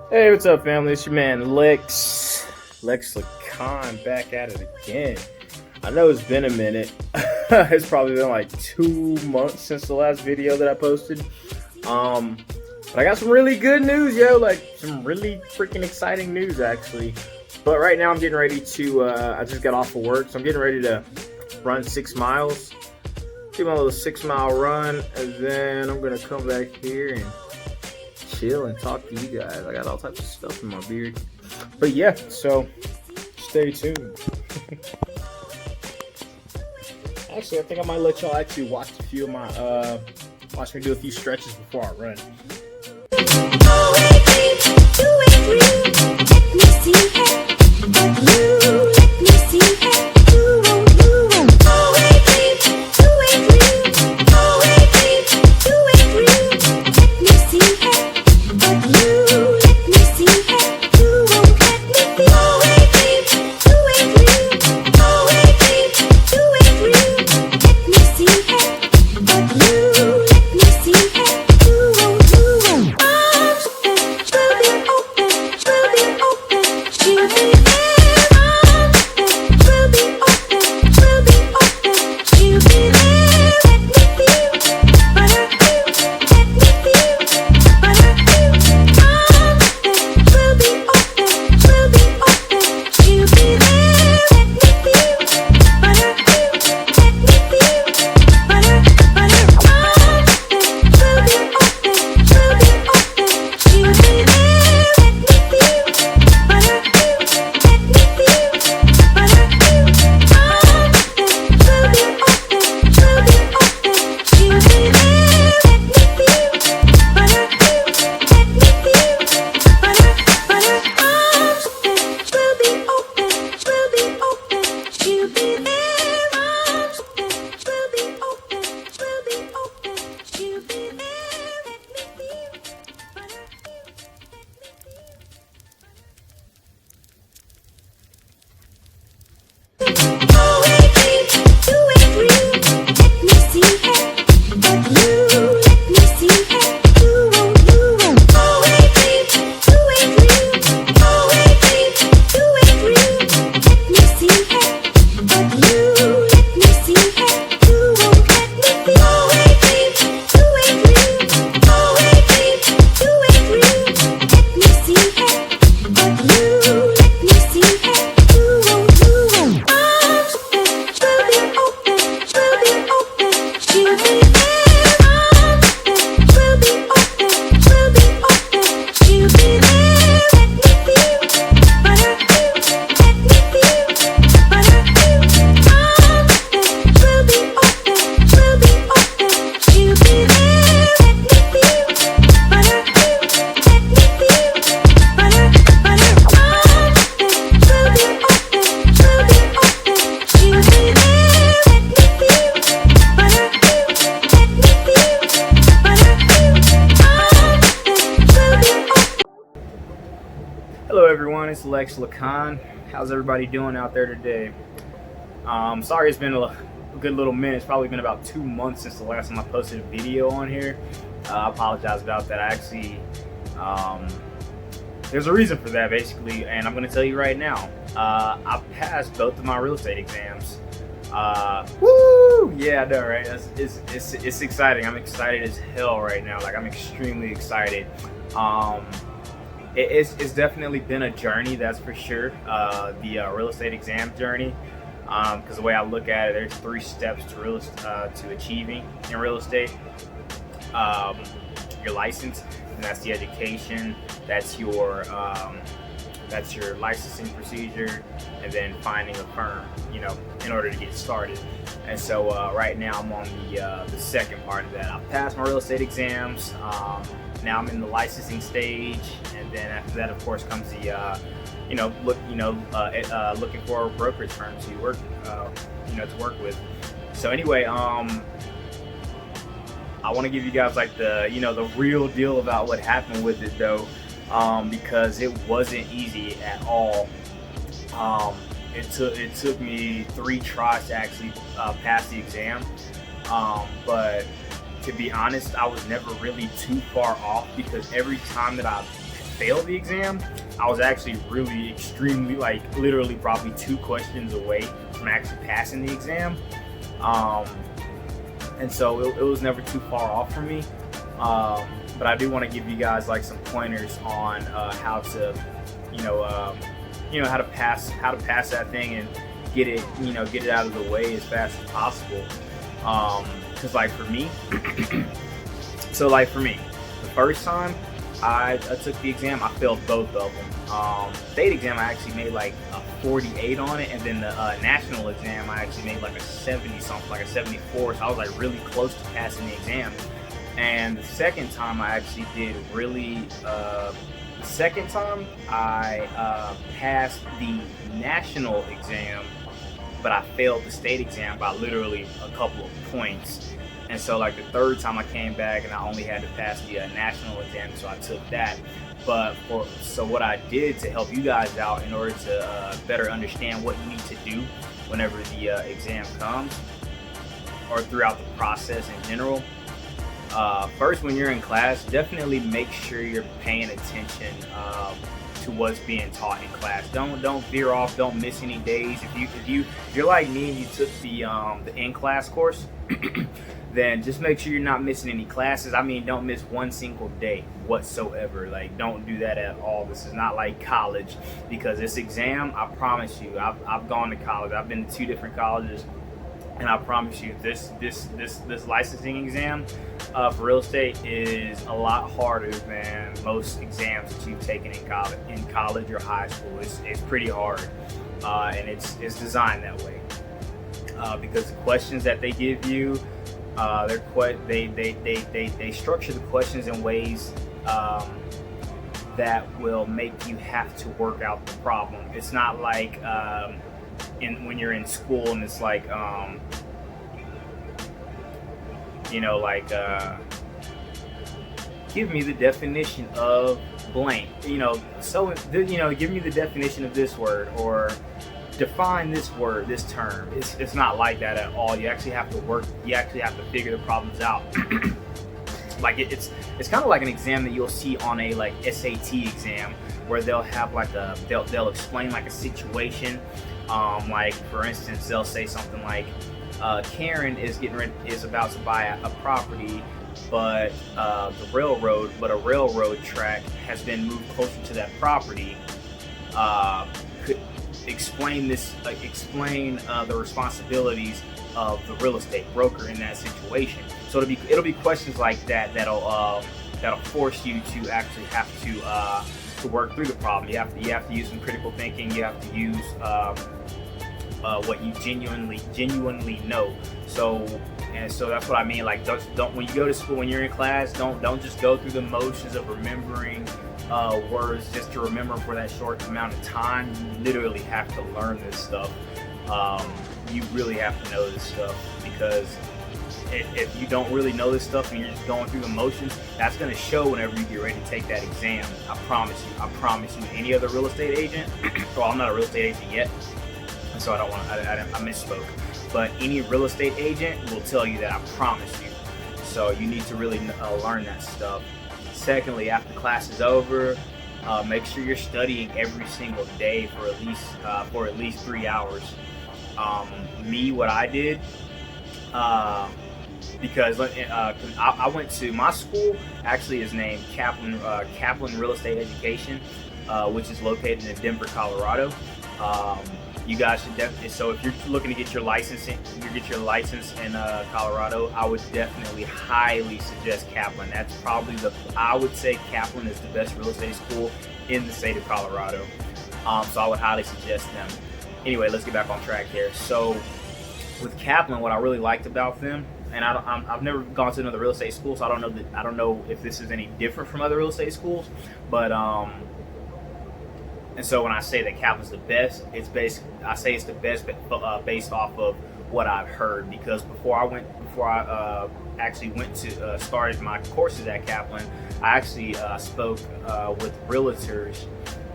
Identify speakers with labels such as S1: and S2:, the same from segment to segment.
S1: Hey, what's up, family? It's your man Lex Lacan, back at it again. I know it's been a minute. It's probably been like 2 months since the last video that I posted. Um, but I got some really good news, yo. Like some really freaking exciting news, actually. But right now, I'm getting ready to. I just got off of work, so I'm getting ready to run 6 miles. Do my little 6 mile run, and then I'm gonna come back here and chill and talk to you guys. I got all types of stuff in my beard. But yeah, so stay tuned. Actually, I think I might let y'all actually watch a few of my watch me do a few stretches before I run. Hello everyone, it's Lex Lacan. How's everybody doing out there today? Sorry it's been a good little minute. It's probably been about 2 months since the last time I posted a video on here. I apologize about that. I actually, there's a reason for that basically, and I'm going to tell you right now. I passed both of my real estate exams. Woo! Yeah, I know, right? It's exciting. I'm excited as hell right now. Like, I'm extremely excited. It's definitely been a journey, that's for sure. The real estate exam journey, because the way I look at it, there's 3 steps to achieving in real estate. Your license, and that's the education. That's your licensing procedure, and then finding a firm, in order to get started. And so right now I'm on the second part of that. I passed my real estate exams. Now I'm in the licensing stage, and then after that, of course, comes the looking for a brokerage firm to work with. So anyway, I want to give you guys like the real deal about what happened with it though, because it wasn't easy at all. It took me 3 tries to actually pass the exam, but to be honest, I was never really too far off, because every time that I fail the exam, I was actually really extremely, like literally probably 2 questions away from actually passing the exam. And so it was never too far off for me. But I do want to give you guys like some pointers on how to, how to pass that thing and get it out of the way as fast as possible. Because like for me, the first time I took the exam, I failed both of them. State exam, I actually made like a 48 on it, and then the national exam, I actually made like a 70 something, like a 74. So I was like really close to passing the exam. And the second time I actually did really, the second time I passed the national exam, but I failed the state exam by literally a couple of points. And so like the third time I came back and I only had to pass the national exam, so I took that. So what I did to help you guys out in order to better understand what you need to do whenever the exam comes, or throughout the process in general. First, when you're in class, definitely make sure you're paying attention to what's being taught in class. Don't veer off. Don't miss any days. If you're like me and you took the in-class course, then just make sure you're not missing any classes. I mean, don't miss one single day whatsoever. Like, don't do that at all. This is not like college, because this exam, I promise you, I've gone to college. I've been to 2 different colleges. And I promise you, this licensing exam for real estate is a lot harder than most exams that you've taken in college or high school. It's pretty hard, and it's designed that way because the questions that they give you, they structure the questions in ways that will make you have to work out the problem. It's not like when you're in school and it's like give me the definition of blank, give me the definition of this word, or define this word, this term. It's not like that at all. You actually have to figure the problems out. Like it's kind of like an exam that you'll see on a like SAT exam, where they'll have like they'll explain like a situation. Like for instance, they'll say something like, Karen is about to buy a property, but a railroad track has been moved closer to that property. Could explain the responsibilities of the real estate broker in that situation. So it'll be questions like that that'll force you to actually have to work through the problem. You have to use some critical thinking. You have to use what you genuinely know. So that's what I mean. Like, don't when you go to school, when you're in class, don't just go through the motions of remembering words just to remember for that short amount of time. You literally have to learn this stuff. You really have to know this stuff, because if you don't really know this stuff and you're just going through the motions, that's going to show whenever you get ready to take that exam. I promise you. Any other real estate agent, well, I'm not a real estate agent yet, so I misspoke. But any real estate agent will tell you that, I promise you. So you need to really learn that stuff. Secondly, after class is over, make sure you're studying every single day for at least 3 hours. What I did, because I went to my school, actually is named Kaplan Real Estate Education, which is located in Denver, Colorado. You guys should definitely, so if you're looking to get your license in Colorado, I would definitely highly suggest Kaplan. That's probably I would say Kaplan is the best real estate school in the state of Colorado. So I would highly suggest them. Anyway, let's get back on track here. So with Kaplan, what I really liked about them, and I've never gone to another real estate school, so I don't know if this is any different from other real estate schools, but and so when I say that Kaplan's the best, I say it's the best based off of what I've heard, because before I actually went to started my courses at Kaplan, I actually spoke with realtors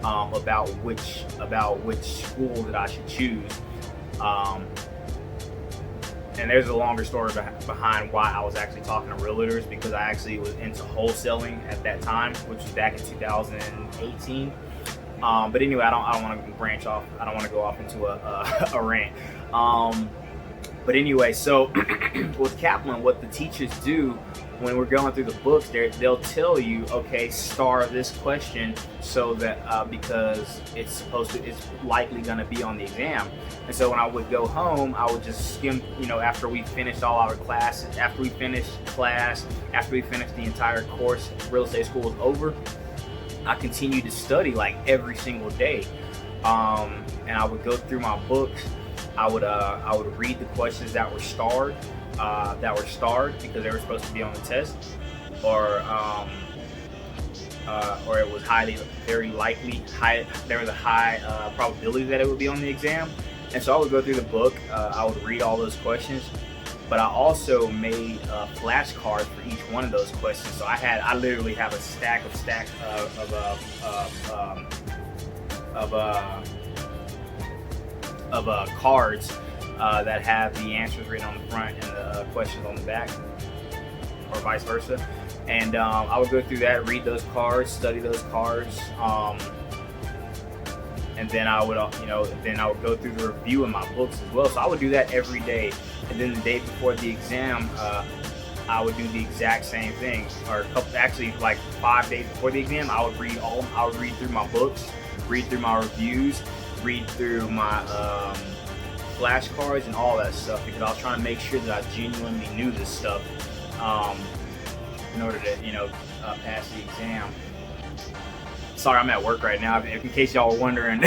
S1: about which school that I should choose. and there's a longer story behind why I was actually talking to realtors, because I actually was into wholesaling at that time, which was back in 2018. But anyway, I don't want to branch off. I don't want to go off into a rant. But anyway, so with Kaplan, what the teachers do when we're going through the books, they'll tell you, okay, star this question, so that because it's likely going to be on the exam. And so when I would go home, I would just skim, after we finished all our classes, after we finished the entire course, real estate school was over, I continued to study like every single day, and I would go through my books. I would read the questions that were starred because they were supposed to be on the test, or it was very likely there was a high probability that it would be on the exam. And so I would go through the book. I would read all those questions, but I also made flashcards for each one of those questions. So I literally have a stack of cards that have the answers written on the front and the questions on the back, or vice versa. And I would go through that, read those cards, study those cards, and then I would go through the review in my books as well. So I would do that every day. And then the day before the exam, I would do the exact same thing. Or like 5 days before the exam, I would read through my books, read through my reviews, read through my flashcards and all that stuff, because I was trying to make sure that I genuinely knew this stuff in order to pass the exam. Sorry, I'm at work right now. In case y'all were wondering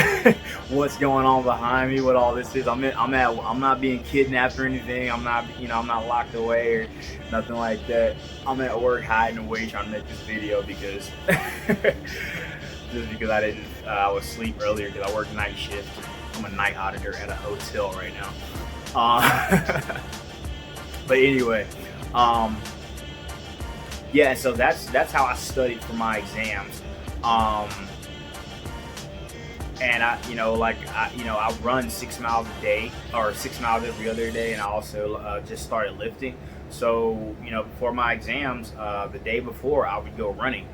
S1: what's going on behind me, what all this is, I'm not being kidnapped or anything. I'm not locked away or nothing like that. I'm at work hiding away trying to make this video because just because I was asleep earlier because I work night shift. I'm a night auditor at a hotel right now. But anyway, yeah. So that's how I studied for my exams. And I run 6 miles a day, or 6 miles every other day, and I also just started lifting. So before my exams, the day before, I would go running.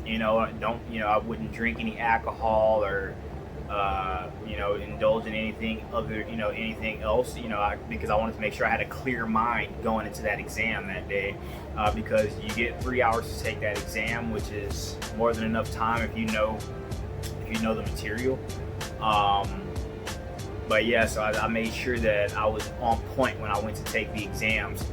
S1: I wouldn't drink any alcohol or indulge in anything else, because I wanted to make sure I had a clear mind going into that exam that day, because you get 3 hours to take that exam, which is more than enough time if you know the material. But yeah, so I made sure that I was on point when I went to take the exams.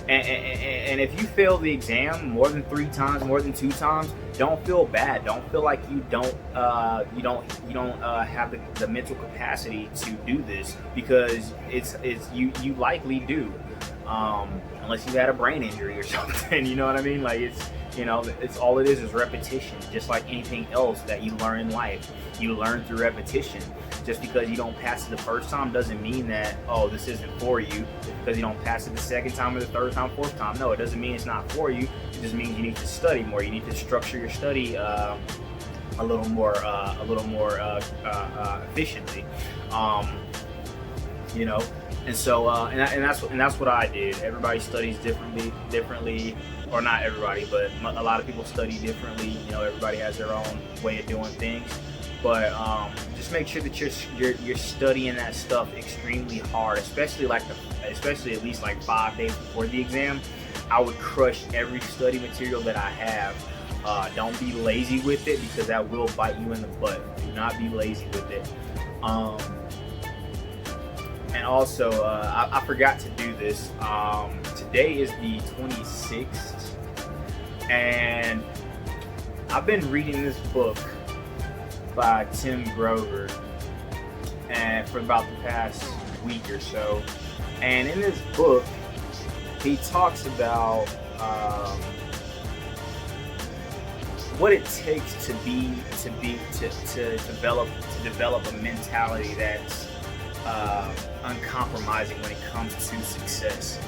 S1: And if you fail the exam more than 3 times, more than 2 times, don't feel bad. Don't feel like you don't have the mental capacity to do this, because you likely do, unless you had a brain injury or something. You know what I mean? Like it's all it is repetition. Just like anything else that you learn in life, you learn through repetition. Just because you don't pass it the first time doesn't mean that, oh, this isn't for you. Just because you don't pass it the second time or the third time, fourth time, no, it doesn't mean it's not for you. It just means you need to study more. You need to structure your study a little more efficiently. And so and that's what I did. Everybody studies differently, or not everybody, but a lot of people study differently. Everybody has their own way of doing things. But just make sure that you're studying that stuff extremely hard, especially at least like 5 days before the exam. I would crush every study material that I have. Don't be lazy with it, because that will bite you in the butt. Do not be lazy with it. And also, I forgot to do this. Today is the 26th, and I've been reading this book by Tim Grover, and for about the past week or so. And in this book, he talks about what it takes to develop a mentality that's uncompromising when it comes to success.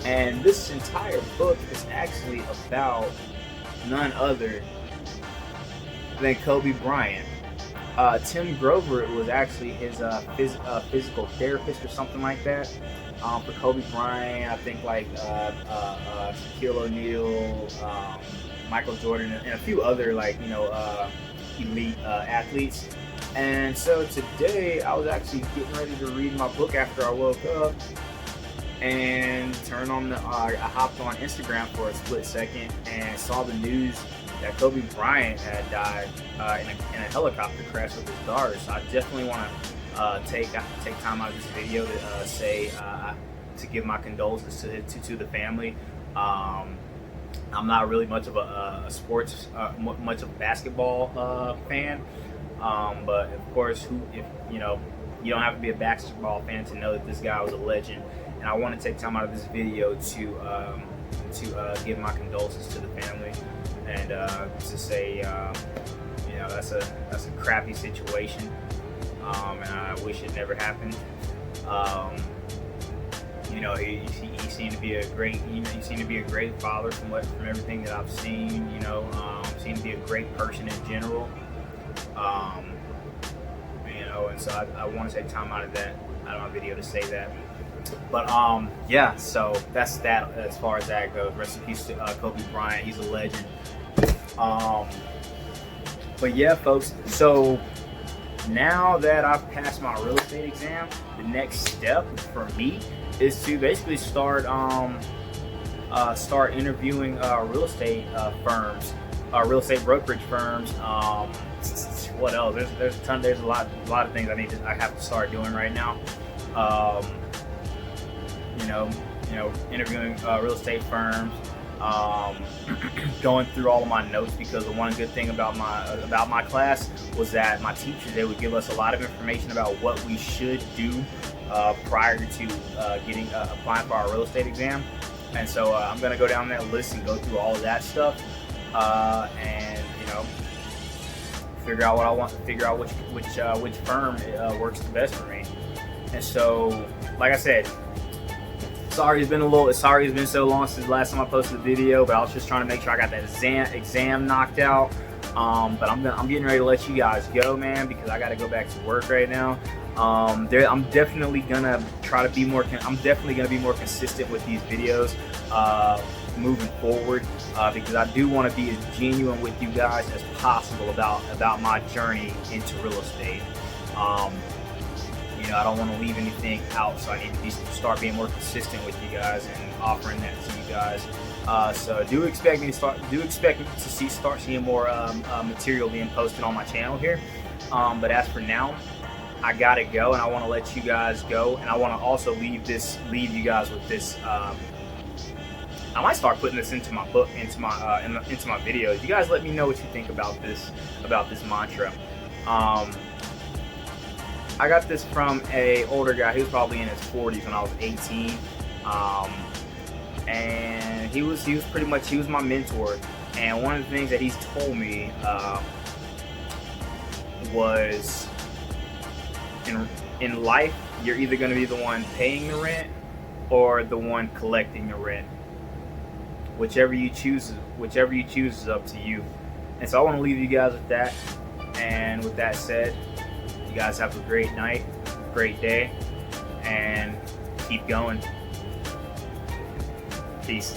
S1: And this entire book is actually about none other than Kobe Bryant. Tim Grover was actually his physical therapist or something like that for Kobe Bryant. I think like Shaquille O'Neal, Michael Jordan, and a few other like elite athletes. And so today I was actually getting ready to read my book after I woke up, and turned on I hopped on Instagram for a split second and saw the news that Kobe Bryant had died in a helicopter crash with his daughter. So I definitely want to take time out of this video to to give my condolences to the family. I'm not really much of a sports, much of a basketball fan, but of course, if you don't have to be a basketball fan to know that this guy was a legend. And I want to take time out of this video to give my condolences to the family, and to say, that's a crappy situation, and I wish it never happened. He seemed to be a great father from everything that I've seen. Seemed to be a great person in general. And so I want to take time out of my video to say that. But yeah, so that's that as far as that goes. Rest in peace to Kobe Bryant. He's a legend. But yeah, folks, so now that I've passed my real estate exam, the next step for me is to basically start interviewing real estate firms, real estate brokerage firms. What else? There's a lot of things I have to start doing right now. Interviewing real estate firms, going through all of my notes, because the one good thing about my class was that my teachers, they would give us a lot of information about what we should do prior to applying for our real estate exam. And so I'm gonna go down that list and go through all of that stuff, and figure out what I want, figure out which firm works the best for me. And so, like I said, sorry it's been so long since the last time I posted a video, but I was just trying to make sure I got that exam knocked out. But I'm getting ready to let you guys go, man, because I got to go back to work right now. I'm definitely gonna be more consistent with these videos moving forward, because I do want to be as genuine with you guys as possible about my journey into real estate. I don't want to leave anything out, so I need to start being more consistent with you guys and offering that to you guys. So do expect me to start seeing more material being posted on my channel here. But as for now, I gotta go, and I want to let you guys go, and I want to also leave you guys with this. I might start putting this into my book, into my videos. You guys let me know what you think about this mantra. I got this from a older guy. He was probably in his 40s when I was 18, and he was my mentor. And one of the things that he's told me was, in life, you're either going to be the one paying the rent or the one collecting the rent. Whichever you choose is up to you. And so I want to leave you guys with that. And with that said, you guys have a great night, great day, and keep going. Peace.